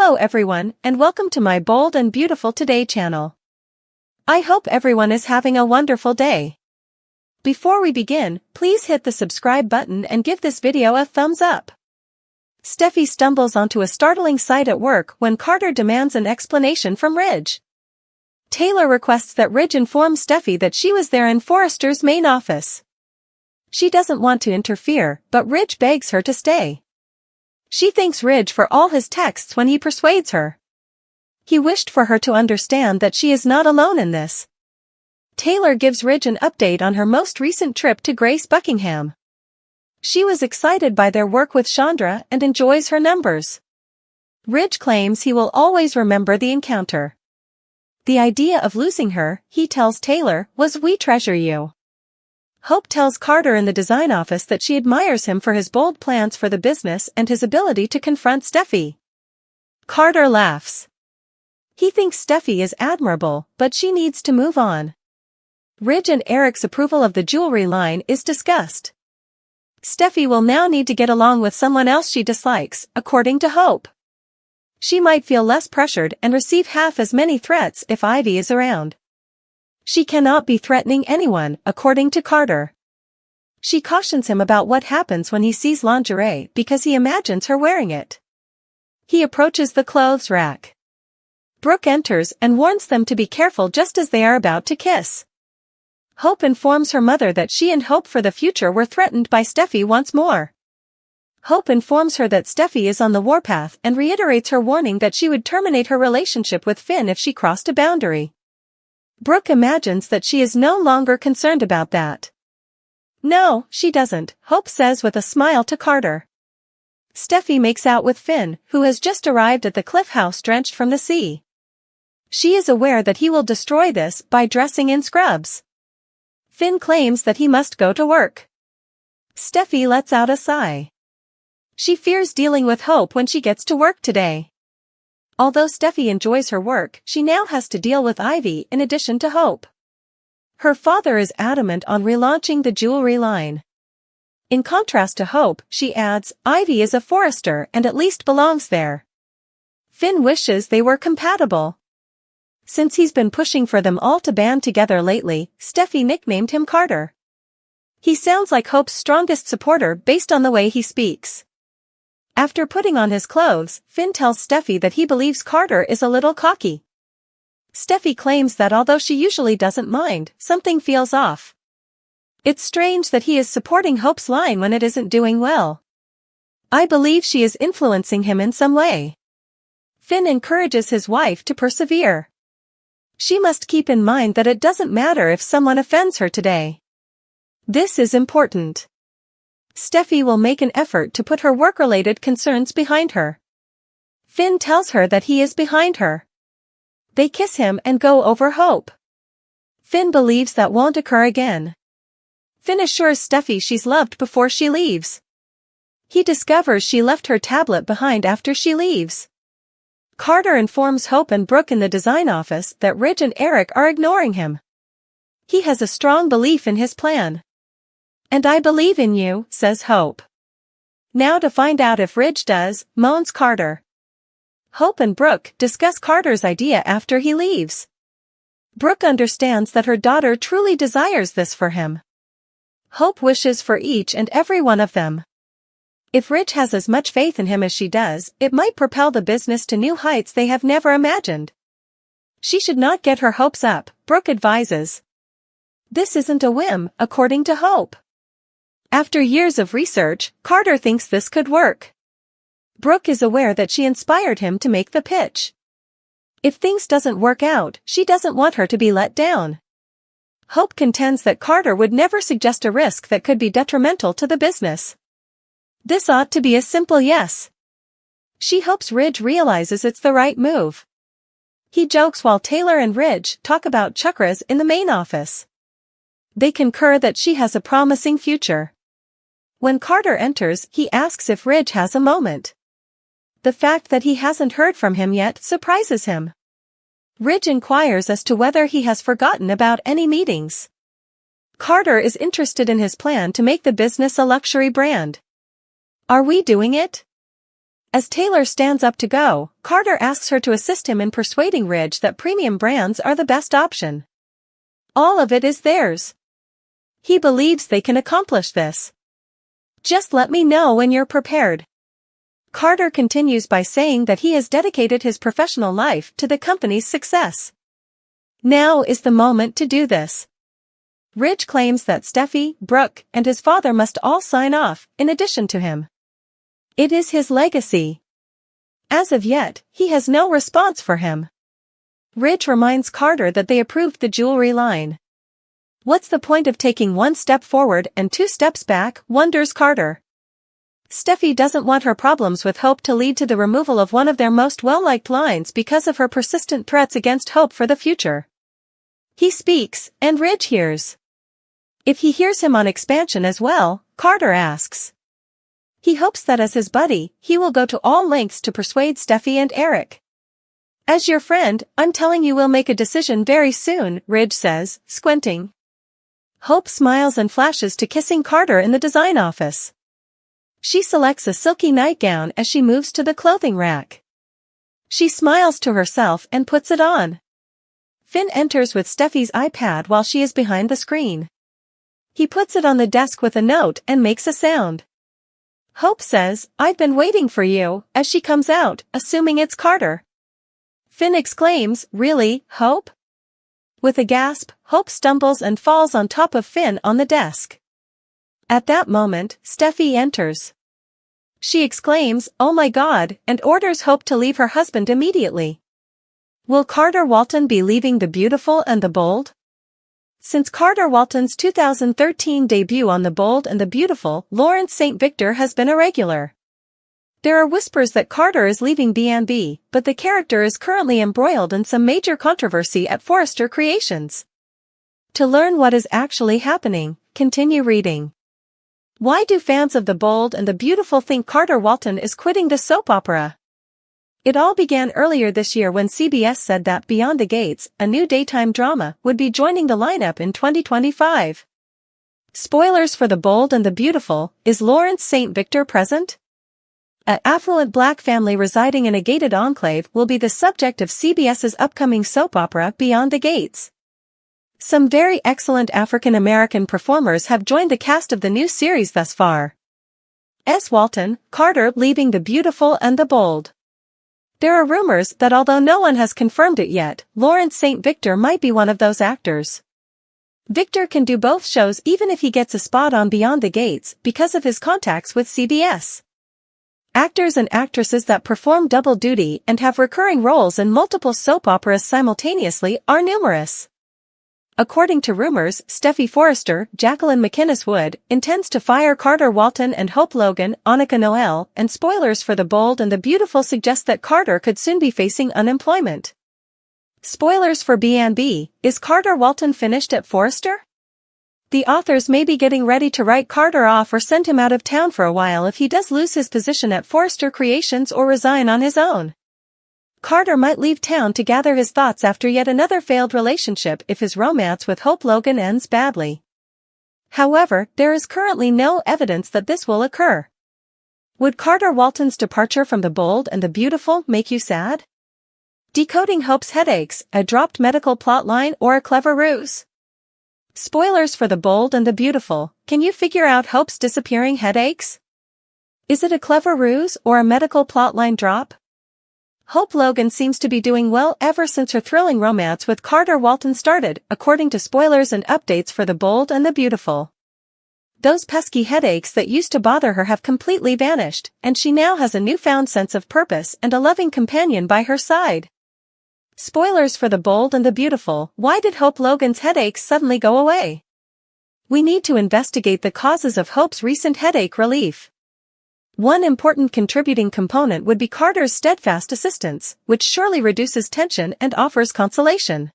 Hello everyone, and welcome to my Bold and Beautiful Today channel. I hope everyone is having a wonderful day. Before we begin, please hit the subscribe button and give this video a thumbs up. Steffy stumbles onto a startling sight at work when Carter demands an explanation from Ridge. Taylor requests that Ridge inform Steffy that she was there in Forrester's main office. She doesn't want to interfere, but Ridge begs her to stay. She thanks Ridge for all his texts when he persuades her. He wished for her to understand that she is not alone in this. Taylor gives Ridge an update on her most recent trip to Grace Buckingham. She was excited by their work with Chandra and enjoys her numbers. Ridge claims he will always remember the encounter. The idea of losing her, he tells Taylor, was "We treasure you." Hope tells Carter in the design office that she admires him for his bold plans for the business and his ability to confront Steffy. Carter laughs. He thinks Steffy is admirable, but she needs to move on. Ridge and Eric's approval of the jewelry line is discussed. Steffy will now need to get along with someone else she dislikes, according to Hope. She might feel less pressured and receive half as many threats if Ivy is around. She cannot be threatening anyone, according to Carter. She cautions him about what happens when he sees lingerie because he imagines her wearing it. He approaches the clothes rack. Brooke enters and warns them to be careful just as they are about to kiss. Hope informs her mother that she and Hope for the future were threatened by Steffy once more. Hope informs her that Steffy is on the warpath and reiterates her warning that she would terminate her relationship with Finn if she crossed a boundary. Brooke imagines that she is no longer concerned about that. No, she doesn't, Hope says with a smile to Carter. Steffy makes out with Finn, who has just arrived at the cliff house drenched from the sea. She is aware that he will destroy this by dressing in scrubs. Finn claims that he must go to work. Steffy lets out a sigh. She fears dealing with Hope when she gets to work today. Although Steffy enjoys her work, she now has to deal with Ivy in addition to Hope. Her father is adamant on relaunching the jewelry line. In contrast to Hope, she adds, Ivy is a Forrester and at least belongs there. Finn wishes they were compatible. Since he's been pushing for them all to band together lately, Steffy nicknamed him Carter. He sounds like Hope's strongest supporter based on the way he speaks. After putting on his clothes, Finn tells Steffy that he believes Carter is a little cocky. Steffy claims that although she usually doesn't mind, something feels off. It's strange that he is supporting Hope's line when it isn't doing well. I believe she is influencing him in some way. Finn encourages his wife to persevere. She must keep in mind that it doesn't matter if someone offends her today. This is important. Steffy will make an effort to put her work-related concerns behind her. Finn tells her that he is behind her. They kiss him and go over Hope. Finn believes that won't occur again. Finn assures Steffy she's loved before she leaves. He discovers she left her tablet behind after she leaves. Carter informs Hope and Brooke in the design office that Ridge and Eric are ignoring him. He has a strong belief in his plan. And I believe in you, says Hope. Now to find out if Ridge does, moans Carter. Hope and Brooke discuss Carter's idea after he leaves. Brooke understands that her daughter truly desires this for him. Hope wishes for each and every one of them. If Ridge has as much faith in him as she does, it might propel the business to new heights they have never imagined. She should not get her hopes up, Brooke advises. This isn't a whim, according to Hope. After years of research, Carter thinks this could work. Brooke is aware that she inspired him to make the pitch. If things doesn't work out, she doesn't want her to be let down. Hope contends that Carter would never suggest a risk that could be detrimental to the business. This ought to be a simple yes. She hopes Ridge realizes it's the right move. He jokes while Taylor and Ridge talk about chakras in the main office. They concur that she has a promising future. When Carter enters, he asks if Ridge has a moment. The fact that he hasn't heard from him yet surprises him. Ridge inquires as to whether he has forgotten about any meetings. Carter is interested in his plan to make the business a luxury brand. Are we doing it? As Taylor stands up to go, Carter asks her to assist him in persuading Ridge that premium brands are the best option. All of it is theirs. He believes they can accomplish this. Just let me know when you're prepared. Carter continues by saying that he has dedicated his professional life to the company's success. Now is the moment to do this. Ridge claims that Steffy, Brooke, and his father must all sign off, in addition to him. It is his legacy. As of yet, he has no response for him. Ridge reminds Carter that they approved the jewelry line. What's the point of taking one step forward and 2 steps back, wonders Carter. Steffy doesn't want her problems with Hope to lead to the removal of one of their most well-liked lines because of her persistent threats against Hope for the future. He speaks, and Ridge hears. If he hears him on expansion as well, Carter asks. He hopes that as his buddy, he will go to all lengths to persuade Steffy and Eric. As your friend, I'm telling you we'll make a decision very soon, Ridge says, squinting. Hope smiles and flashes to kissing Carter in the design office. She selects a silky nightgown as she moves to the clothing rack. She smiles to herself and puts it on. Finn enters with Steffy's iPad while she is behind the screen. He puts it on the desk with a note and makes a sound. Hope says, "I've been waiting for you," as she comes out, assuming it's Carter. Finn exclaims, "Really, Hope?" With a gasp, Hope stumbles and falls on top of Finn on the desk. At that moment, Steffy enters. She exclaims, "Oh my God," and orders Hope to leave her husband immediately. Will Carter Walton be leaving the beautiful and the bold? Since Carter Walton's 2013 debut on The Bold and the Beautiful, Lawrence St. Victor has been a regular. There are whispers that Carter is leaving B&B, but the character is currently embroiled in some major controversy at Forrester Creations. To learn what is actually happening, continue reading. Why do fans of The Bold and the Beautiful think Carter Walton is quitting the soap opera? It all began earlier this year when CBS said that Beyond the Gates, a new daytime drama, would be joining the lineup in 2025. Spoilers for The Bold and the Beautiful, is Lawrence St. Victor present? An affluent black family residing in a gated enclave will be the subject of CBS's upcoming soap opera Beyond the Gates. Some very excellent African-American performers have joined the cast of the new series thus far. S. Walton, Carter leaving The Beautiful and the Bold. There are rumors that although no one has confirmed it yet, Lawrence St. Victor might be one of those actors. Victor can do both shows even if he gets a spot on Beyond the Gates because of his contacts with CBS. Actors and actresses that perform double duty and have recurring roles in multiple soap operas simultaneously are numerous. According to rumors, Steffy Forrester, Jacqueline McInnes Wood, intends to fire Carter Walton and Hope Logan, Annika Noel, and spoilers for The Bold and the Beautiful suggest that Carter could soon be facing unemployment. Spoilers for B&B, is Carter Walton finished at Forrester? The authors may be getting ready to write Carter off or send him out of town for a while if he does lose his position at Forrester Creations or resign on his own. Carter might leave town to gather his thoughts after yet another failed relationship if his romance with Hope Logan ends badly. However, there is currently no evidence that this will occur. Would Carter Walton's departure from The Bold and the Beautiful make you sad? Decoding Hope's headaches, a dropped medical plotline or a clever ruse? Spoilers for The Bold and the Beautiful, can you figure out Hope's disappearing headaches? Is it a clever ruse or a medical plotline drop? Hope Logan seems to be doing well ever since her thrilling romance with Carter Walton started, according to spoilers and updates for The Bold and the Beautiful. Those pesky headaches that used to bother her have completely vanished, and she now has a newfound sense of purpose and a loving companion by her side. Spoilers for The Bold and the Beautiful, why did Hope Logan's headaches suddenly go away? We need to investigate the causes of Hope's recent headache relief. One important contributing component would be Carter's steadfast assistance, which surely reduces tension and offers consolation.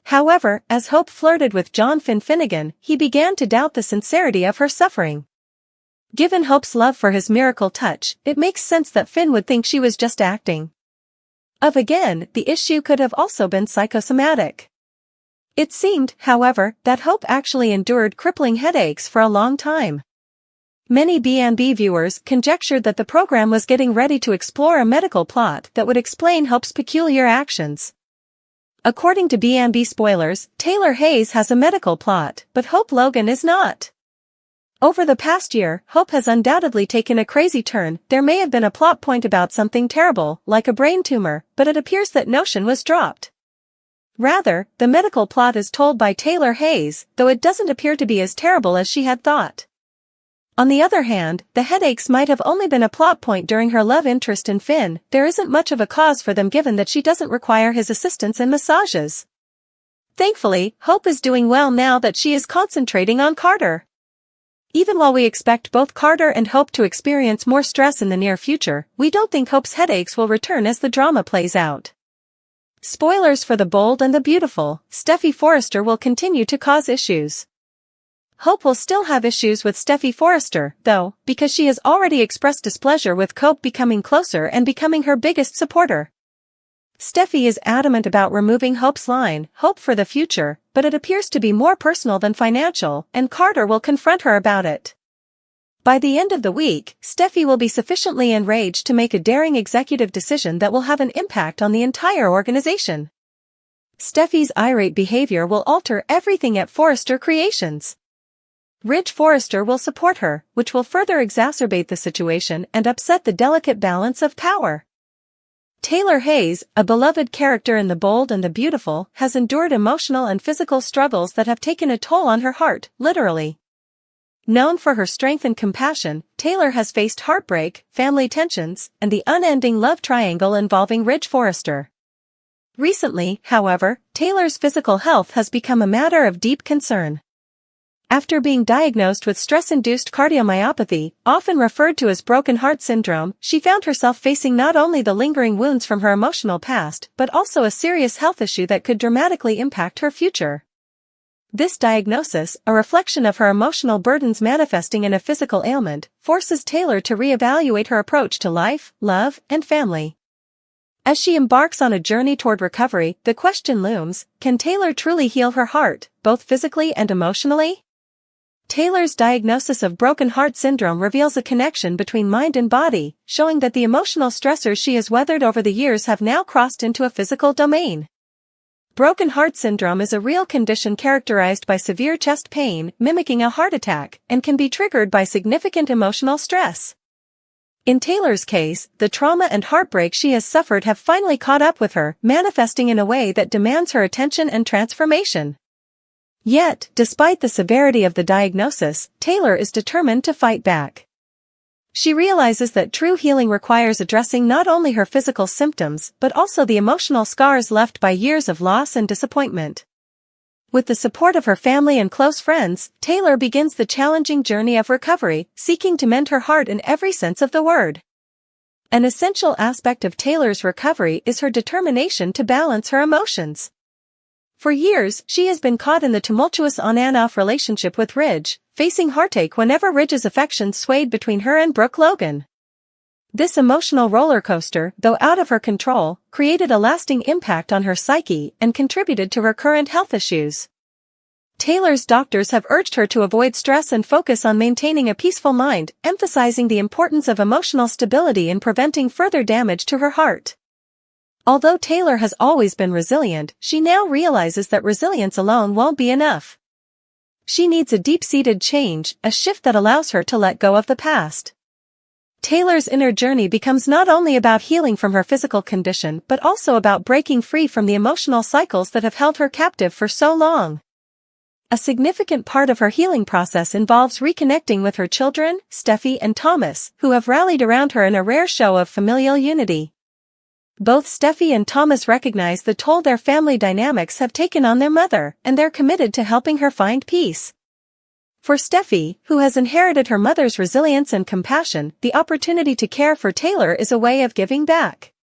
However, as Hope flirted with John Finnegan, he began to doubt the sincerity of her suffering. Given Hope's love for his miracle touch, it makes sense that Finn would think she was just acting. Again, the issue could have also been psychosomatic. It seemed, however, that Hope actually endured crippling headaches for a long time. Many B&B viewers conjectured that the program was getting ready to explore a medical plot that would explain Hope's peculiar actions. According to B&B spoilers, Taylor Hayes has a medical plot, but Hope Logan is not. Over the past year, Hope has undoubtedly taken a crazy turn. There may have been a plot point about something terrible, like a brain tumor, but it appears that notion was dropped. Rather, the medical plot is told by Taylor Hayes, though it doesn't appear to be as terrible as she had thought. On the other hand, the headaches might have only been a plot point during her love interest in Finn. There isn't much of a cause for them given that she doesn't require his assistance and massages. Thankfully, Hope is doing well now that she is concentrating on Carter. Even while we expect both Carter and Hope to experience more stress in the near future, we don't think Hope's headaches will return as the drama plays out. Spoilers for The Bold and the Beautiful, Steffy Forrester will continue to cause issues. Hope will still have issues with Steffy Forrester, though, because she has already expressed displeasure with Cope becoming closer and becoming her biggest supporter. Steffy is adamant about removing Hope's line, Hope for the future, but it appears to be more personal than financial, and Carter will confront her about it. By the end of the week, Steffy will be sufficiently enraged to make a daring executive decision that will have an impact on the entire organization. Steffy's irate behavior will alter everything at Forrester Creations. Ridge Forrester will support her, which will further exacerbate the situation and upset the delicate balance of power. Taylor Hayes, a beloved character in The Bold and the Beautiful, has endured emotional and physical struggles that have taken a toll on her heart, literally. Known for her strength and compassion, Taylor has faced heartbreak, family tensions, and the unending love triangle involving Ridge Forrester. Recently, however, Taylor's physical health has become a matter of deep concern. After being diagnosed with stress-induced cardiomyopathy, often referred to as broken heart syndrome, she found herself facing not only the lingering wounds from her emotional past, but also a serious health issue that could dramatically impact her future. This diagnosis, a reflection of her emotional burdens manifesting in a physical ailment, forces Taylor to reevaluate her approach to life, love, and family. As she embarks on a journey toward recovery, the question looms, can Taylor truly heal her heart, both physically and emotionally? Taylor's diagnosis of broken heart syndrome reveals a connection between mind and body, showing that the emotional stressors she has weathered over the years have now crossed into a physical domain. Broken heart syndrome is a real condition characterized by severe chest pain, mimicking a heart attack, and can be triggered by significant emotional stress. In Taylor's case, the trauma and heartbreak she has suffered have finally caught up with her, manifesting in a way that demands her attention and transformation. Yet, despite the severity of the diagnosis, Taylor is determined to fight back. She realizes that true healing requires addressing not only her physical symptoms, but also the emotional scars left by years of loss and disappointment. With the support of her family and close friends, Taylor begins the challenging journey of recovery, seeking to mend her heart in every sense of the word. An essential aspect of Taylor's recovery is her determination to balance her emotions. For years, she has been caught in the tumultuous on-and-off relationship with Ridge, facing heartache whenever Ridge's affections swayed between her and Brooke Logan. This emotional roller coaster, though out of her control, created a lasting impact on her psyche and contributed to recurrent health issues. Taylor's doctors have urged her to avoid stress and focus on maintaining a peaceful mind, emphasizing the importance of emotional stability in preventing further damage to her heart. Although Taylor has always been resilient, she now realizes that resilience alone won't be enough. She needs a deep-seated change, a shift that allows her to let go of the past. Taylor's inner journey becomes not only about healing from her physical condition but also about breaking free from the emotional cycles that have held her captive for so long. A significant part of her healing process involves reconnecting with her children, Steffy and Thomas, who have rallied around her in a rare show of familial unity. Both Steffy and Thomas recognize the toll their family dynamics have taken on their mother, and they're committed to helping her find peace. For Steffy, who has inherited her mother's resilience and compassion, the opportunity to care for Taylor is a way of giving back.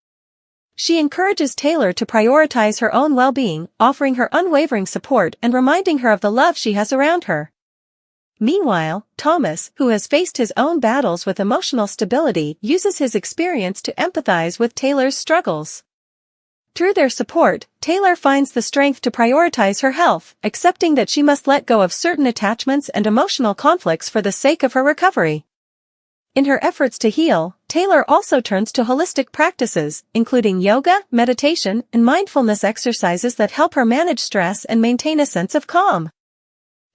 She encourages Taylor to prioritize her own well-being, offering her unwavering support and reminding her of the love she has around her. Meanwhile, Thomas, who has faced his own battles with emotional stability, uses his experience to empathize with Taylor's struggles. Through their support, Taylor finds the strength to prioritize her health, accepting that she must let go of certain attachments and emotional conflicts for the sake of her recovery. In her efforts to heal, Taylor also turns to holistic practices, including yoga, meditation, and mindfulness exercises that help her manage stress and maintain a sense of calm.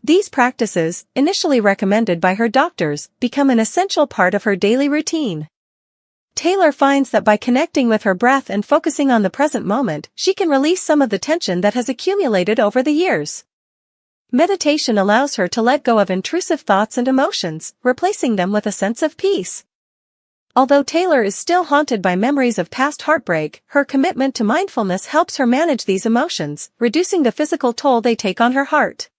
These practices, initially recommended by her doctors, become an essential part of her daily routine. Taylor finds that by connecting with her breath and focusing on the present moment, she can release some of the tension that has accumulated over the years. Meditation allows her to let go of intrusive thoughts and emotions, replacing them with a sense of peace. Although Taylor is still haunted by memories of past heartbreak, her commitment to mindfulness helps her manage these emotions, reducing the physical toll they take on her heart.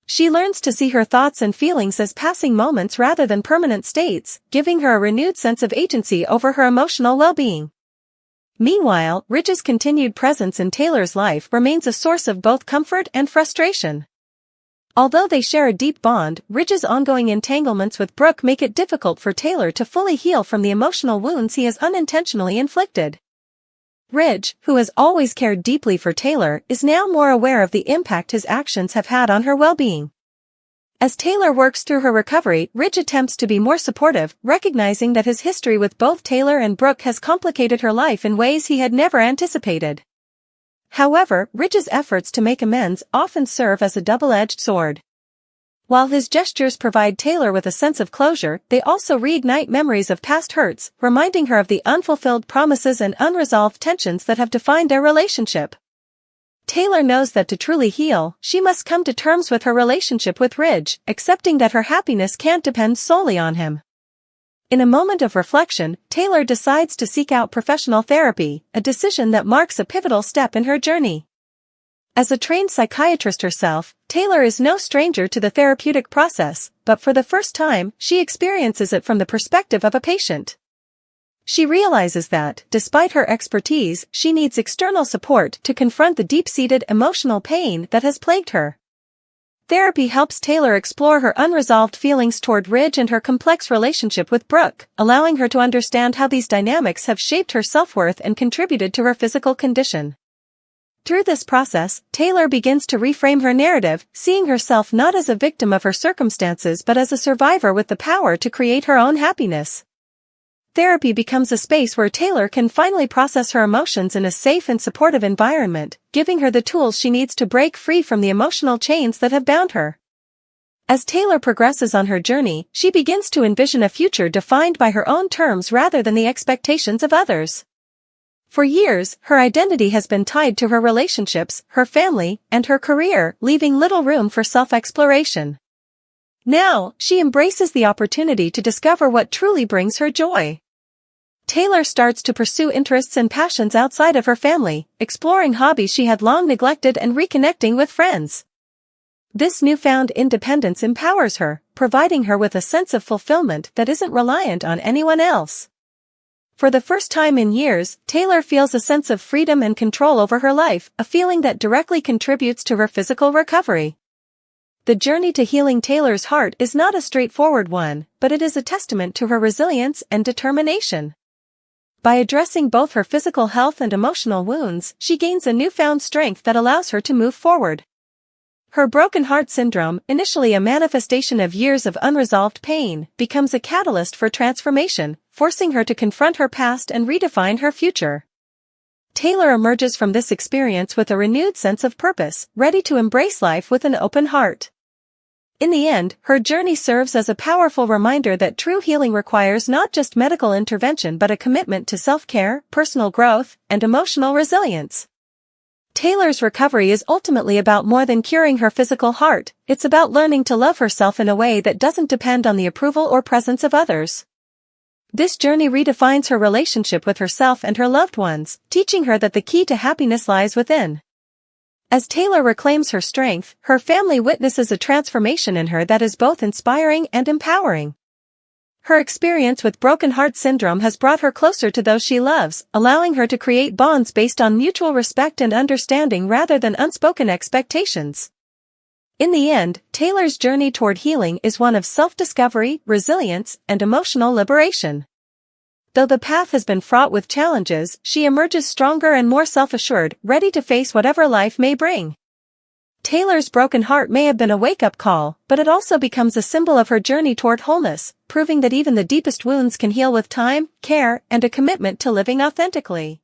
She learns to see her thoughts and feelings as passing moments rather than permanent states, giving her a renewed sense of agency over her emotional well-being. Meanwhile, Ridge's continued presence in Taylor's life remains a source of both comfort and frustration. Although they share a deep bond, Ridge's ongoing entanglements with Brooke make it difficult for Taylor to fully heal from the emotional wounds he has unintentionally inflicted. Ridge, who has always cared deeply for Taylor, is now more aware of the impact his actions have had on her well-being. As Taylor works through her recovery, Ridge attempts to be more supportive, recognizing that his history with both Taylor and Brooke has complicated her life in ways he had never anticipated. However, Ridge's efforts to make amends often serve as a double-edged sword. While his gestures provide Taylor with a sense of closure, they also reignite memories of past hurts, reminding her of the unfulfilled promises and unresolved tensions that have defined their relationship. Taylor knows that to truly heal, she must come to terms with her relationship with Ridge, accepting that her happiness can't depend solely on him. In a moment of reflection, Taylor decides to seek out professional therapy, a decision that marks a pivotal step in her journey. As a trained psychiatrist herself, Taylor is no stranger to the therapeutic process, but for the first time, she experiences it from the perspective of a patient. She realizes that, despite her expertise, she needs external support to confront the deep-seated emotional pain that has plagued her. Therapy helps Taylor explore her unresolved feelings toward Ridge and her complex relationship with Brooke, allowing her to understand how these dynamics have shaped her self-worth and contributed to her physical condition. Through this process, Taylor begins to reframe her narrative, seeing herself not as a victim of her circumstances but as a survivor with the power to create her own happiness. Therapy becomes a space where Taylor can finally process her emotions in a safe and supportive environment, giving her the tools she needs to break free from the emotional chains that have bound her. As Taylor progresses on her journey, she begins to envision a future defined by her own terms rather than the expectations of others. For years, her identity has been tied to her relationships, her family, and her career, leaving little room for self-exploration. Now, she embraces the opportunity to discover what truly brings her joy. Taylor starts to pursue interests and passions outside of her family, exploring hobbies she had long neglected and reconnecting with friends. This newfound independence empowers her, providing her with a sense of fulfillment that isn't reliant on anyone else. For the first time in years, Taylor feels a sense of freedom and control over her life, a feeling that directly contributes to her physical recovery. The journey to healing Taylor's heart is not a straightforward one, but it is a testament to her resilience and determination. By addressing both her physical health and emotional wounds, she gains a newfound strength that allows her to move forward. Her broken heart syndrome, initially a manifestation of years of unresolved pain, becomes a catalyst for transformation, forcing her to confront her past and redefine her future. Taylor emerges from this experience with a renewed sense of purpose, ready to embrace life with an open heart. In the end, her journey serves as a powerful reminder that true healing requires not just medical intervention but a commitment to self-care, personal growth, and emotional resilience. Taylor's recovery is ultimately about more than curing her physical heart, it's about learning to love herself in a way that doesn't depend on the approval or presence of others. This journey redefines her relationship with herself and her loved ones, teaching her that the key to happiness lies within. As Taylor reclaims her strength, her family witnesses a transformation in her that is both inspiring and empowering. Her experience with broken heart syndrome has brought her closer to those she loves, allowing her to create bonds based on mutual respect and understanding rather than unspoken expectations. In the end, Taylor's journey toward healing is one of self-discovery, resilience, and emotional liberation. Though the path has been fraught with challenges, she emerges stronger and more self-assured, ready to face whatever life may bring. Taylor's broken heart may have been a wake-up call, but it also becomes a symbol of her journey toward wholeness, proving that even the deepest wounds can heal with time, care, and a commitment to living authentically.